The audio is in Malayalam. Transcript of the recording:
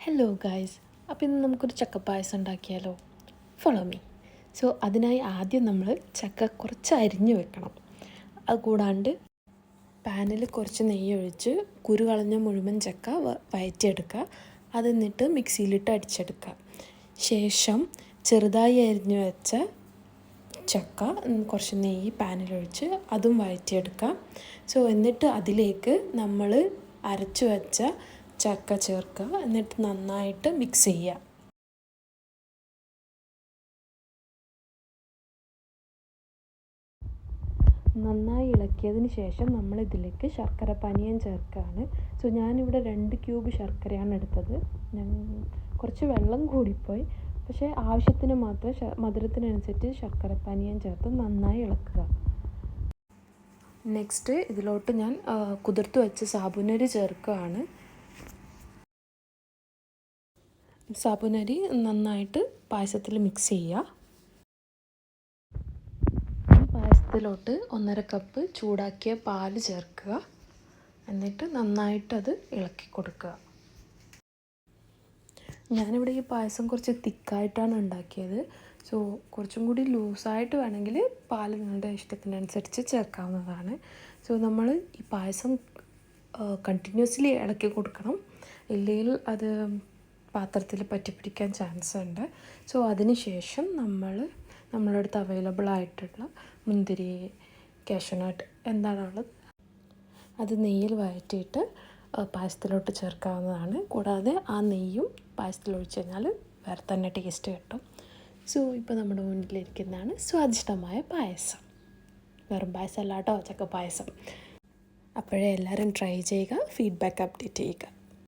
ഹലോ ഗായ്സ്, അപ്പോൾ ഇന്ന് നമുക്കൊരു ചക്കപ്പായസം ഉണ്ടാക്കിയാലോ? Follow me. സോ അതിനായി ആദ്യം നമ്മൾ ചക്ക കുറച്ച് അരിഞ്ഞു വെക്കണം. അതുകൂടാണ്ട് പാനിൽ കുറച്ച് നെയ്യ് ഒഴിച്ച് കുരു കളഞ്ഞ മുഴുവൻ ചക്ക വഴറ്റിയെടുക്കുക. അത് എന്നിട്ട് മിക്സിയിലിട്ട് അടിച്ചെടുക്കുക. ശേഷം ചെറുതായി അരിഞ്ഞു വെച്ച ചക്ക കുറച്ച് നെയ്യ് പാനിലൊഴിച്ച് അതും വഴറ്റിയെടുക്കുക. സോ എന്നിട്ട് അതിലേക്ക് നമ്മൾ അരച്ചു വെച്ച ചക്ക ചേർക്കുക. എന്നിട്ട് നന്നായിട്ട് മിക്സ് ചെയ്യുക. നന്നായി ഇളക്കിയതിന് ശേഷം നമ്മൾ ഇതിലേക്ക് ശർക്കര പാനീയം ചേർക്കുകയാണ്. സോ ഞാനിവിടെ 2 ക്യൂബ് ശർക്കരയാണ് എടുത്തത്. ഞാൻ കുറച്ച് വെള്ളം കൂടിപ്പോയി, പക്ഷേ ആവശ്യത്തിന് മാത്രം മധുരത്തിനനുസരിച്ച് ശർക്കര പാനീയം ചേർത്ത് നന്നായി ഇളക്കുക. നെക്സ്റ്റ് ഇതിലോട്ട് ഞാൻ കുതിർത്ത് വെച്ച് സാബുനരി ചേർക്കുകയാണ്. സാബുനരി നന്നായിട്ട് പായസത്തിൽ മിക്സ് ചെയ്യുക. ഈ പായസത്തിലോട്ട് 1.5 കപ്പ് ചൂടാക്കിയ പാല് ചേർക്കുക. എന്നിട്ട് നന്നായിട്ടത് ഇളക്കി കൊടുക്കുക. ഞാനിവിടെ ഈ പായസം കുറച്ച് തിക്കായിട്ടാണ് ഉണ്ടാക്കിയത്. സോ കുറച്ചും കൂടി ലൂസായിട്ട് വേണമെങ്കിൽ പാൽ നിങ്ങളുടെ ഇഷ്ടത്തിനനുസരിച്ച് ചേർക്കാവുന്നതാണ്. സോ നമ്മൾ ഈ പായസം കണ്ടിന്യൂസ്ലി ഇളക്കി കൊടുക്കണം, ഇല്ലെങ്കിൽ അത് പാത്രത്തിൽ പറ്റിപ്പിടിക്കാൻ ചാൻസ് ഉണ്ട്. സോ അതിന് ശേഷം നമ്മളുടെ അടുത്ത് അവൈലബിൾ ആയിട്ടുള്ള മുന്തിരി, കാഷ്യൂനട്ട് എന്താണുള്ളത് അത് നെയ്യിൽ വഴറ്റിയിട്ട് പായസത്തിലോട്ട് ചേർക്കാവുന്നതാണ്. കൂടാതെ ആ നെയ്യും പായസത്തിൽ ഒഴിച്ച് കഴിഞ്ഞാൽ വേറെ തന്നെ ടേസ്റ്റ് കിട്ടും. സോ ഇപ്പോൾ നമ്മുടെ മുന്നിലിരിക്കുന്നതാണ് സ്വാദിഷ്ടമായ പായസം. വെറും പായസം അല്ല കേട്ടോ, ചക്ക പായസം. അപ്പോഴേ എല്ലാവരും ട്രൈ ചെയ്യുക, ഫീഡ്ബാക്ക് അപ്ഡേറ്റ് ചെയ്യുക.